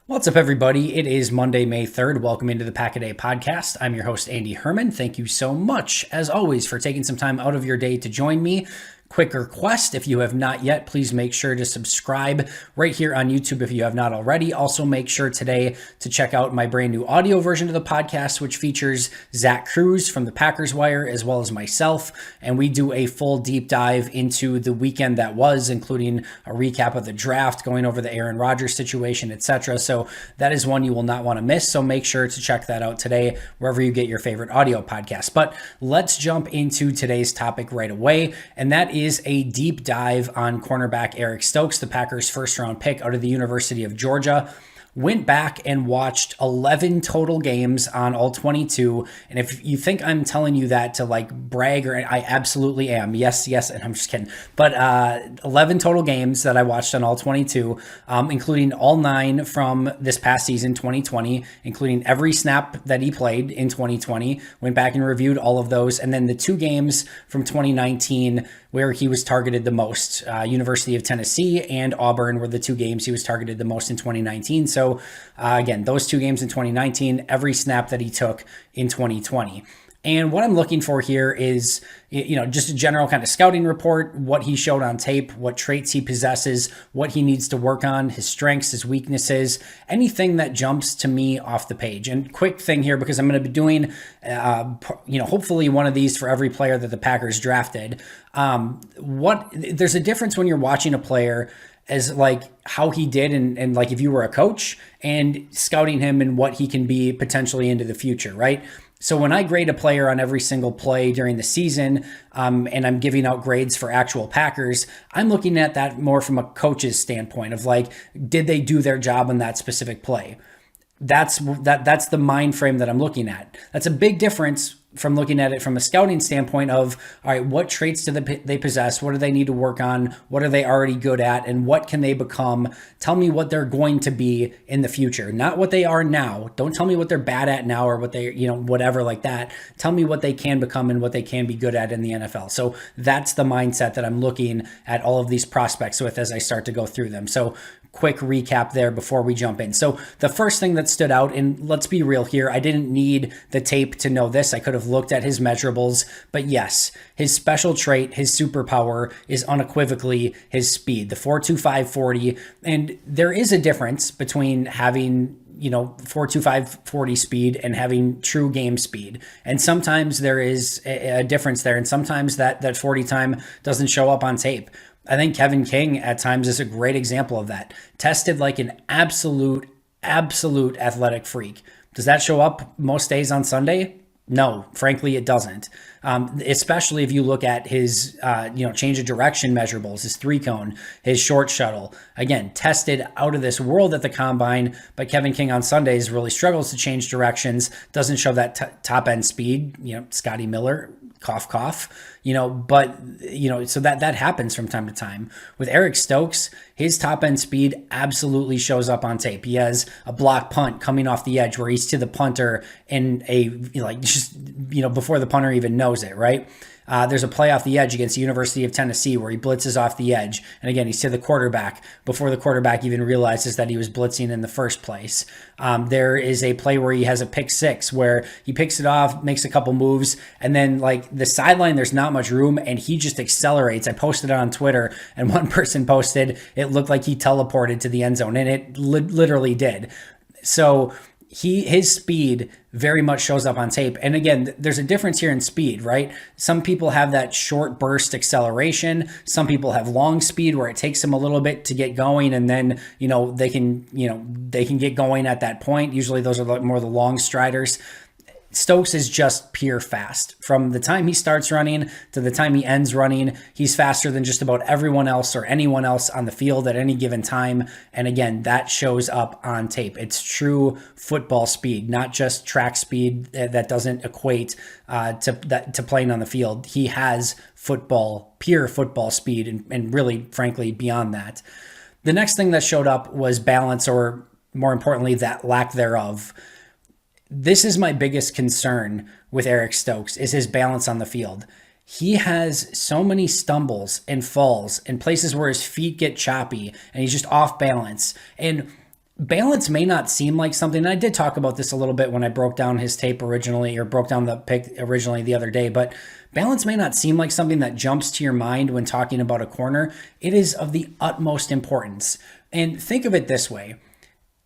What's up, everybody? It is Monday, May 3rd. Welcome into the Pack a Day podcast. I'm your host, Andy Herman. Thank you so much, as always, for taking some time out of your day to join me. Quick request, if you have not yet, please make sure to subscribe right here on YouTube if you have not already. Also, make sure today to check out my brand new audio version of the podcast, which features Zach Cruz from the Packers Wire, as well as myself. And we do a full deep dive into the weekend that was, including a recap of the draft, going over the Aaron Rodgers situation, etc. So that is one you will not want to miss. So make sure to check that out today, wherever you get your favorite audio podcast. But let's jump into today's topic right away. And that is a deep dive on cornerback Eric Stokes, the Packers' first-round pick out of the University of Georgia. Went back and watched 11 total games on all 22. And if you think I'm telling you that to like brag, or I absolutely am. Yes, and I'm just kidding. But 11 total games that I watched on all 22, including all 9 from this past season, 2020, including every snap that he played in 2020. Went back and reviewed all of those. And then the 2 games from 2019 where he was targeted the most. University of Tennessee and Auburn were the 2 games he was targeted the most in 2019. So again, those 2 games in 2019, every snap that he took in 2020. And what I'm looking for here is, just a general kind of scouting report, what he showed on tape, what traits he possesses, what he needs to work on, his strengths, his weaknesses, anything that jumps to me off the page. And quick thing here, because I'm going to be doing, hopefully one of these for every player that the Packers drafted. There's a difference when you're watching a player as like how he did and like if you were a coach and scouting him and what he can be potentially into the future, right? So when I grade a player on every single play during the season, and I'm giving out grades for actual Packers, I'm looking at that more from a coach's standpoint of like, did they do their job on that specific play? That's the mind frame that I'm looking at. That's a big difference from looking at it from a scouting standpoint of, all right, what traits do they possess? What do they need to work on? What are they already good at? And what can they become? Tell me what they're going to be in the future, not what they are now. Don't tell me what they're bad at now or what they, whatever like that. Tell me what they can become and what they can be good at in the NFL. So that's the mindset that I'm looking at all of these prospects with as I start to go through them. So quick recap there before we jump in. So the first thing that stood out, and let's be real here, I didn't need the tape to know this. I could have looked at his measurables, but yes, his special trait, his superpower is unequivocally his speed, the 4.25 40. And there is a difference between having 4.25 40 speed and having true game speed. And sometimes there is a difference there. And sometimes that 40 time doesn't show up on tape. I think Kevin King at times is a great example of that. Tested like an absolute athletic freak. Does that show up most days on Sunday? No, frankly, it doesn't. Especially if you look at his, change of direction measurables, his 3-cone, his short shuttle. Again, tested out of this world at the combine, but Kevin King on Sundays really struggles to change directions, doesn't show that top end speed. Scotty Miller, cough, cough, so that happens from time to time. With Eric Stokes, his top end speed absolutely shows up on tape. He has a block punt coming off the edge where he's to the punter in before the punter even knows it, right? There's a play off the edge against the University of Tennessee where he blitzes off the edge. And again, he's to the quarterback before the quarterback even realizes that he was blitzing in the first place. There is a play where he has a pick 6 where he picks it off, makes a couple moves, and then like the sideline, there's not much room and he just accelerates. I posted it on Twitter and one person posted, it looked like he teleported to the end zone, and it literally did. So his speed very much shows up on tape. And again, there's a difference here in speed, right? Some people have that short burst acceleration. Some people have long speed where it takes them a little bit to get going. And then, they can get going at that point. Usually those are more the long striders. Stokes is just pure fast. From the time he starts running to the time he ends running, he's faster than just about everyone else or anyone else on the field at any given time. And again, that shows up on tape. It's true football speed, not just track speed that doesn't equate to playing on the field. He has pure football speed, and really, frankly, beyond that. The next thing that showed up was balance, or more importantly, that lack thereof. This is my biggest concern with Eric Stokes, is his balance on the field. He has so many stumbles and falls and places where his feet get choppy and he's just off balance. And balance may not seem like something, and I did talk about this a little bit when I broke down his tape originally, or broke down the pick originally the other day, but balance may not seem like something that jumps to your mind when talking about a corner. It is of the utmost importance. And think of it this way.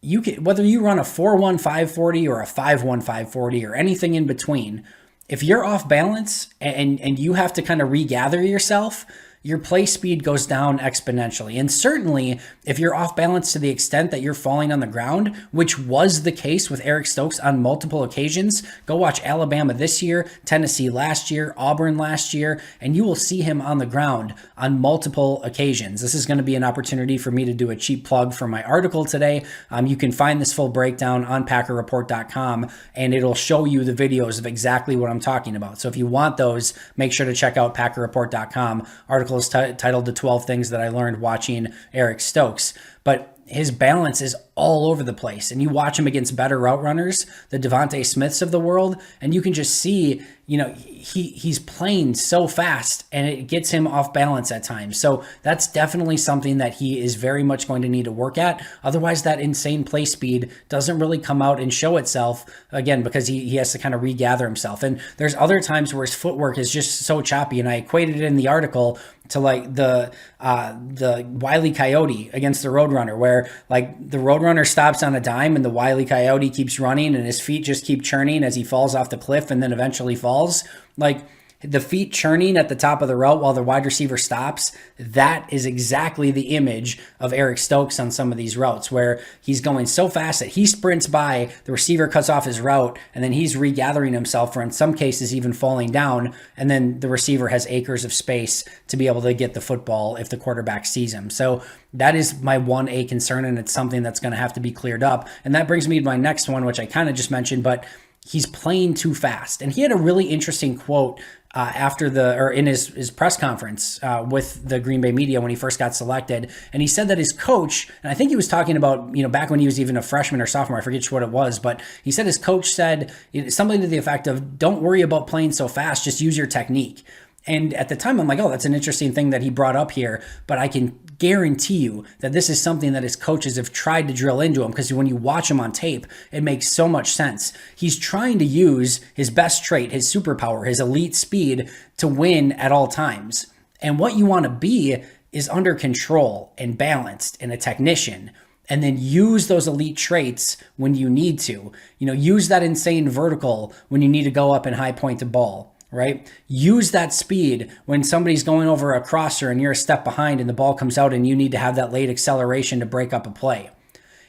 You can, whether you run a 4.1 540 or a 5.1 540 or anything in between, if you're off balance and you have to kind of regather yourself, your play speed goes down exponentially. And certainly, if you're off balance to the extent that you're falling on the ground, which was the case with Eric Stokes on multiple occasions, go watch Alabama this year, Tennessee last year, Auburn last year, and you will see him on the ground on multiple occasions. This is going to be an opportunity for me to do a cheap plug for my article today. You can find this full breakdown on PackerReport.com, and it'll show you the videos of exactly what I'm talking about. So if you want those, make sure to check out PackerReport.com. Article is titled The 12 Things That I Learned Watching Eric Stokes. But his balance is all over the place. And you watch him against better route runners, the Devontae Smiths of the world, and you can just see, he's playing so fast and it gets him off balance at times. So that's definitely something that he is very much going to need to work at. Otherwise, that insane play speed doesn't really come out and show itself, again, because he has to kind of regather himself. And there's other times where his footwork is just so choppy. And I equated it in the article to like the Wile E. Coyote against the Roadrunner, where like the Roadrunner stops on a dime and the Wile E. Coyote keeps running and his feet just keep churning as he falls off the cliff and then eventually falls. Like the feet churning at the top of the route while the wide receiver stops, that is exactly the image of Eric Stokes on some of these routes, where he's going so fast that he sprints by, the receiver cuts off his route, and then he's regathering himself, or in some cases even falling down, and then the receiver has acres of space to be able to get the football if the quarterback sees him. So that is my 1A concern, and it's something that's going to have to be cleared up. And that brings me to my next one, which I kind of just mentioned, but he's playing too fast. And he had a really interesting quote in his press conference with the Green Bay media when he first got selected. And he said that his coach, and I think he was talking about, back when he was even a freshman or sophomore, I forget what it was, but he said his coach said something to the effect of, don't worry about playing so fast, just use your technique. And at the time, I'm like, oh, that's an interesting thing that he brought up here. But I can guarantee you that this is something that his coaches have tried to drill into him, because when you watch him on tape, it makes so much sense. He's trying to use his best trait, his superpower, his elite speed to win at all times. And what you want to be is under control and balanced and a technician. And then use those elite traits when you need to. Use that insane vertical when you need to go up and high point the ball. Right? Use that speed when somebody's going over a crosser and you're a step behind and the ball comes out and you need to have that late acceleration to break up a play.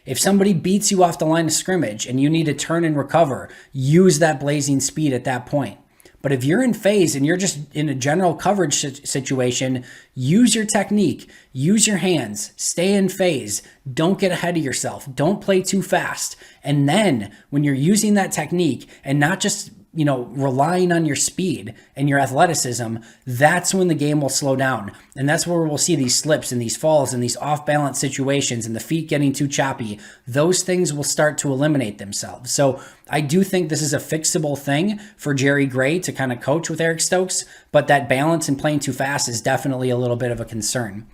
If somebody beats you off the line of scrimmage and you need to turn and recover, use that blazing speed at that point. But if you're in phase and you're just in a general coverage situation, use your technique, use your hands, stay in phase, don't get ahead of yourself, don't play too fast. And then when you're using that technique and not just relying on your speed and your athleticism, that's when the game will slow down. And that's where we'll see these slips and these falls and these off-balance situations and the feet getting too choppy. Those things will start to eliminate themselves. So I do think this is a fixable thing for Jerry Gray to kind of coach with Eric Stokes, but that balance and playing too fast is definitely a little bit of a concern.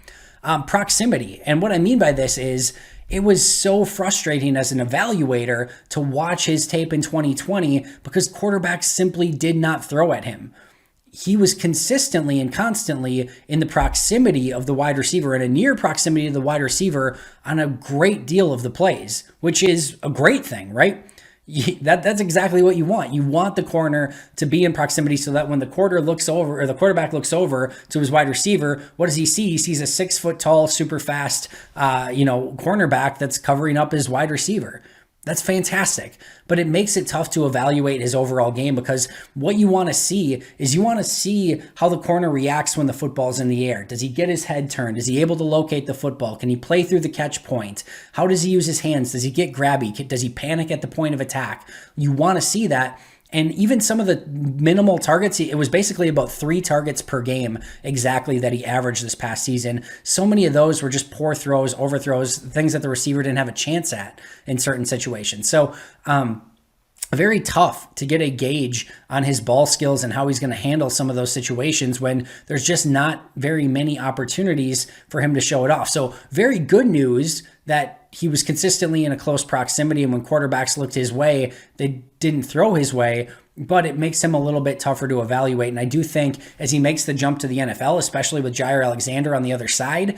Proximity. And what I mean by this is, it was so frustrating as an evaluator to watch his tape in 2020 because quarterbacks simply did not throw at him. He was consistently and constantly in the proximity of the wide receiver and a near proximity to the wide receiver on a great deal of the plays, which is a great thing, right? That's exactly what you want. You want the corner to be in proximity so that when the quarterback looks over to his wide receiver, what does he see? He sees a 6 foot tall, super fast, cornerback that's covering up his wide receiver. That's fantastic, but it makes it tough to evaluate his overall game, because what you want to see is how the corner reacts when the football's in the air. Does he get his head turned? Is he able to locate the football? Can he play through the catch point? How does he use his hands? Does he get grabby? Does he panic at the point of attack? You want to see that. And even some of the minimal targets, it was basically about 3 targets per game exactly that he averaged this past season. So many of those were just poor throws, overthrows, things that the receiver didn't have a chance at in certain situations. So very tough to get a gauge on his ball skills and how he's going to handle some of those situations when there's just not very many opportunities for him to show it off. So very good news that he was consistently in a close proximity, and when quarterbacks looked his way, they didn't throw his way, but it makes him a little bit tougher to evaluate. And I do think as he makes the jump to the NFL, especially with Jair Alexander on the other side,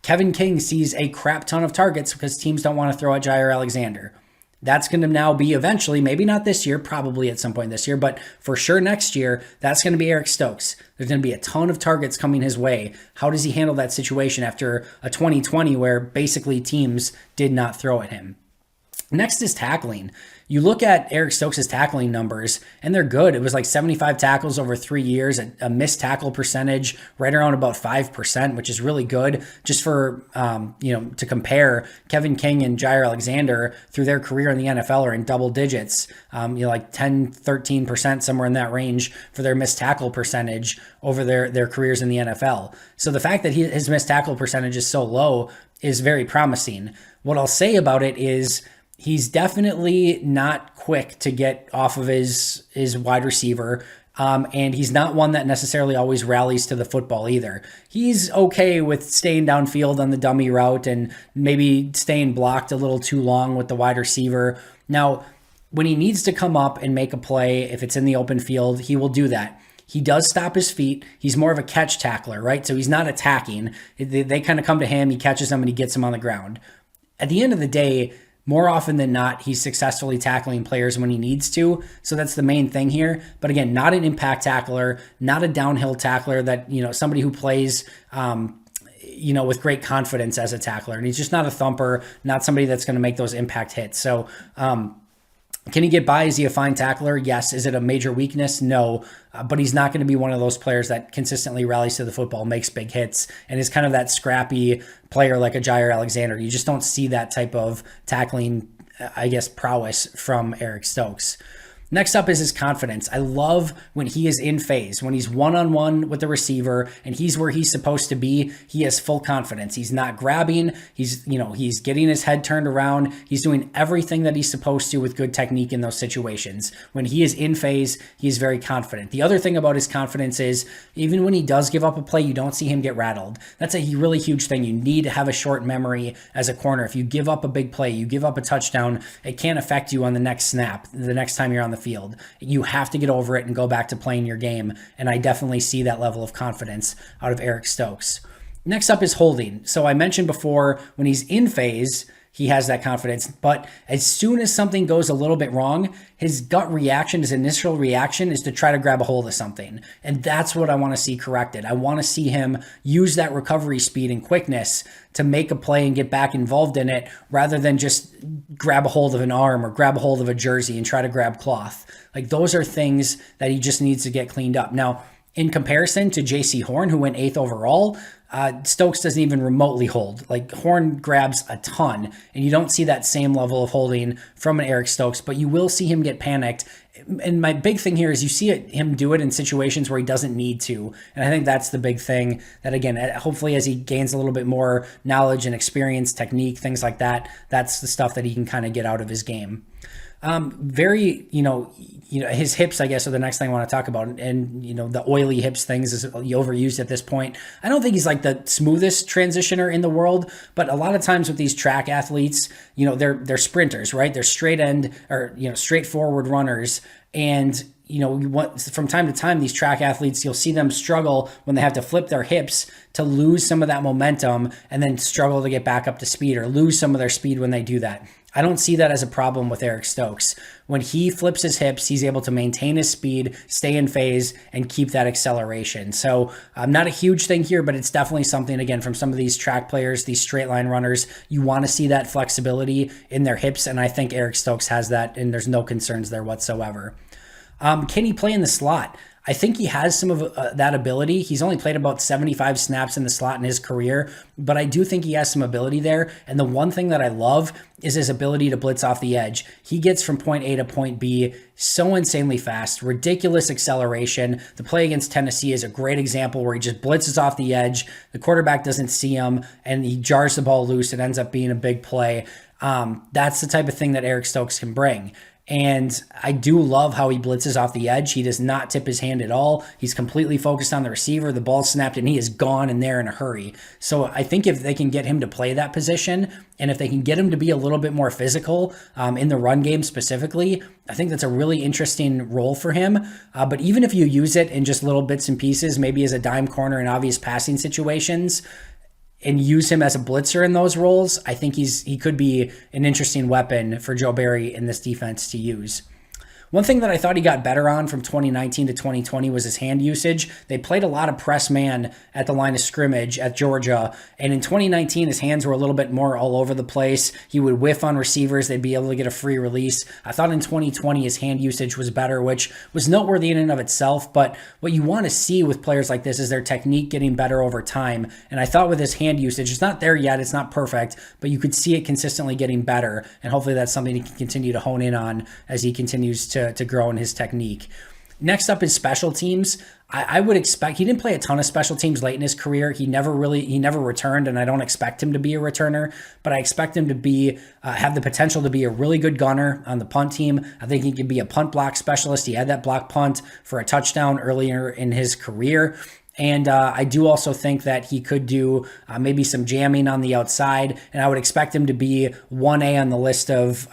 Kevin King sees a crap ton of targets because teams don't want to throw at Jair Alexander. That's going to now be eventually, maybe not this year, probably at some point this year, but for sure next year, that's going to be Eric Stokes. There's going to be a ton of targets coming his way. How does he handle that situation after a 2020 where basically teams did not throw at him? Next is tackling. You look at Eric Stokes' tackling numbers, and they're good. It was like 75 tackles over 3 years, a missed tackle percentage right around about 5%, which is really good. Just for, to compare, Kevin King and Jair Alexander through their career in the NFL are in double digits, like 10, 13%, somewhere in that range for their missed tackle percentage over their careers in the NFL. So the fact that his missed tackle percentage is so low is very promising. What I'll say about it is, he's definitely not quick to get off of his wide receiver, and he's not one that necessarily always rallies to the football either. He's okay with staying downfield on the dummy route and maybe staying blocked a little too long with the wide receiver. Now, when he needs to come up and make a play, if it's in the open field, he will do that. He does stop his feet. He's more of a catch tackler, right? So he's not attacking. They kind of come to him, he catches them, and he gets them on the ground. At the end of the day, more often than not, he's successfully tackling players when he needs to. So that's the main thing here. But again, not an impact tackler, not a downhill tackler that, somebody who plays, with great confidence as a tackler. And he's just not a thumper, not somebody that's going to make those impact hits. So, can he get by? Is he a fine tackler? Yes. Is it a major weakness? No. But he's not going to be one of those players that consistently rallies to the football, makes big hits, and is kind of that scrappy player like a Jair Alexander. You just don't see that type of tackling, prowess from Eric Stokes. Next up is his confidence. I love when he is in phase, when he's one-on-one with the receiver and he's where he's supposed to be. He has full confidence. He's not grabbing. He's getting his head turned around. He's doing everything that he's supposed to with good technique in those situations. When he is in phase, he's very confident. The other thing about his confidence is even when he does give up a play, you don't see him get rattled. That's a really huge thing. You need to have a short memory as a corner. If you give up a big play, you give up a touchdown, it can't affect you on the next snap, the next time you're on the field. You have to get over it and go back to playing your game. And I definitely see that level of confidence out of Eric Stokes. Next up is holding. So I mentioned before, when he's in phase, he has that confidence. But as soon as something goes a little bit wrong, his gut reaction, his initial reaction is to try to grab a hold of something. And that's what I want to see corrected. I want to see him use that recovery speed and quickness to make a play and get back involved in it rather than just grab a hold of an arm or grab a hold of a jersey and try to grab cloth. Like those are things that he just needs to get cleaned up. Now, in comparison to J.C. Horn, who went 8th overall, Stokes doesn't even remotely hold. Like Horn grabs a ton, and you don't see that same level of holding from an Eric Stokes, but you will see him get panicked. And my big thing here is you see him do it in situations where he doesn't need to. And I think that's the big thing that, again, hopefully as he gains a little bit more knowledge and experience, technique, things like that, that's the stuff that he can kind of get out of his game. His hips, I guess, are the next thing I want to talk about. And, the oily hips things is overused at this point. I don't think he's like the smoothest transitioner in the world, but a lot of times with these track athletes, they're sprinters, right? They're straight end or, straightforward runners. And, from time to time, these track athletes, you'll see them struggle when they have to flip their hips to lose some of that momentum and then struggle to get back up to speed or lose some of their speed when they do that. I don't see that as a problem with Eric Stokes. When he flips his hips, he's able to maintain his speed, stay in phase, and keep that acceleration. So not a huge thing here, but it's definitely something, again, from some of these track players, these straight line runners, you want to see that flexibility in their hips, and I think Eric Stokes has that, and there's no concerns there whatsoever. Can he play in the slot? I think he has some of that ability. He's only played about 75 snaps in the slot in his career, but I do think he has some ability there. And the one thing that I love is his ability to blitz off the edge. He gets from point A to point B so insanely fast, ridiculous acceleration. The play against Tennessee is a great example where he just blitzes off the edge. The quarterback doesn't see him and he jars the ball loose. It ends up being a big play. That's the type of thing that Eric Stokes can bring. And I do love how he blitzes off the edge. He does not tip his hand at all. He's completely focused on the receiver. The ball snapped and he is gone and there in a hurry. So I think if they can get him to play that position, and if they can get him to be a little bit more physical in the run game specifically, I think that's a really interesting role for him. But even if you use it in just little bits and pieces, maybe as a dime corner in obvious passing situations, and use him as a blitzer in those roles, I think he could be an interesting weapon for Joe Barry in this defense to use. One thing that I thought he got better on from 2019 to 2020 was his hand usage. They played a lot of press man at the line of scrimmage at Georgia, and in 2019, his hands were a little bit more all over the place. He would whiff on receivers. They'd be able to get a free release. I thought in 2020, his hand usage was better, which was noteworthy in and of itself, but what you want to see with players like this is their technique getting better over time, and I thought with his hand usage, it's not there yet, it's not perfect, but you could see it consistently getting better, and hopefully that's something he can continue to hone in on as he continues to grow in his technique. Next up is special teams. I would expect, he didn't play a ton of special teams late in his career. He never returned, and I don't expect him to be a returner, but I expect him to be, have the potential to be a really good gunner on the punt team. I think he could be a punt block specialist. He had that block punt for a touchdown earlier in his career. And I do also think that he could do maybe some jamming on the outside, and I would expect him to be 1A on the list of,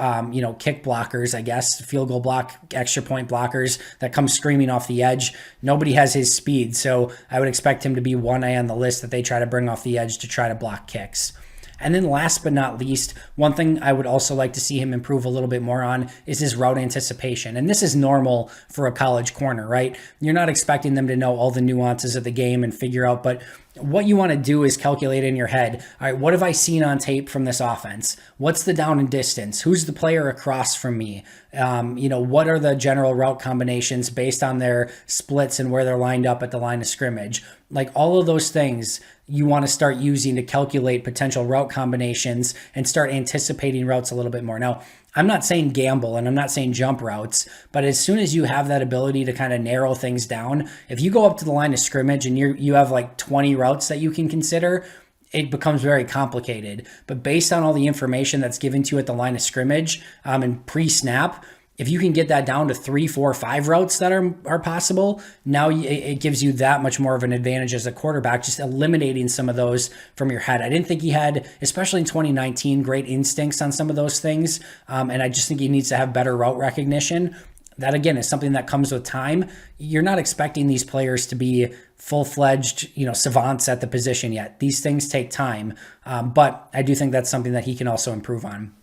kick blockers, I guess, field goal block, extra point blockers that come screaming off the edge. Nobody has his speed, so I would expect him to be 1A on the list that they try to bring off the edge to try to block kicks. And then last but not least, one thing I would also like to see him improve a little bit more on is his route anticipation. And this is normal for a college corner, right? You're not expecting them to know all the nuances of the game and figure out, but what you want to do is calculate in your head, all right, what have I seen on tape from this offense? What's the down and distance? Who's the player across from me? What are the general route combinations based on their splits and where they're lined up at the line of scrimmage? Like all of those things you want to start using to calculate potential route combinations and start anticipating routes a little bit more. Now, I'm not saying gamble and I'm not saying jump routes, but as soon as you have that ability to kind of narrow things down, if you go up to the line of scrimmage and you have like 20 routes that you can consider, it becomes very complicated. But based on all the information that's given to you at the line of scrimmage and pre-snap, if you can get that down to 3, 4, 5 routes that are possible, now it gives you that much more of an advantage as a quarterback, just eliminating some of those from your head. I didn't think he had, especially in 2019, great instincts on some of those things. And I just think he needs to have better route recognition. That, again, is something that comes with time. You're not expecting these players to be full-fledged, savants at the position yet. These things take time. But I do think that's something that he can also improve on.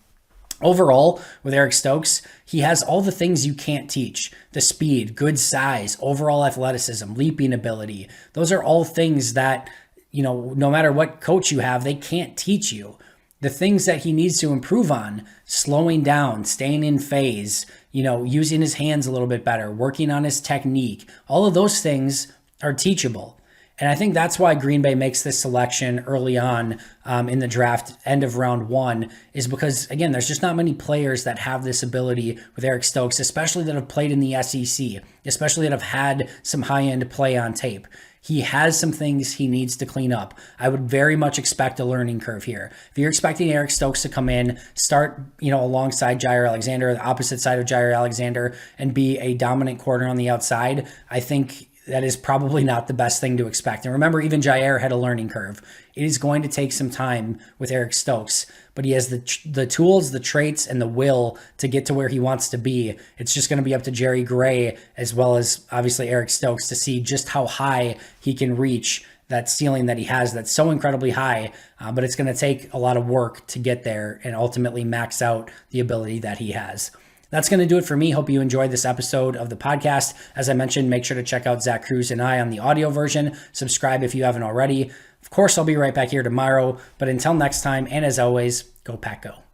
Overall, with Eric Stokes, he has all the things you can't teach. The speed, good size, overall athleticism, leaping ability. Those are all things that, no matter what coach you have, they can't teach you. The things that he needs to improve on, slowing down, staying in phase, using his hands a little bit better, working on his technique, all of those things are teachable. And I think that's why Green Bay makes this selection early on in the draft, end of round 1, is because, again, there's just not many players that have this ability with Eric Stokes, especially that have played in the SEC, especially that have had some high-end play on tape. He has some things he needs to clean up. I would very much expect a learning curve here. If you're expecting Eric Stokes to come in, start, alongside Jair Alexander, the opposite side of Jair Alexander, and be a dominant corner on the outside, I think that is probably not the best thing to expect. And remember, even Jair had a learning curve. It is going to take some time with Eric Stokes, but he has the tools, the traits, and the will to get to where he wants to be. It's just going to be up to Jerry Gray, as well as obviously Eric Stokes, to see just how high he can reach that ceiling that he has that's so incredibly high, but it's going to take a lot of work to get there and ultimately max out the ability that he has. That's going to do it for me. Hope you enjoyed this episode of the podcast. As I mentioned, make sure to check out Zach Cruz and I on the audio version. Subscribe if you haven't already. Of course, I'll be right back here tomorrow. But until next time, and as always, go Pack Go.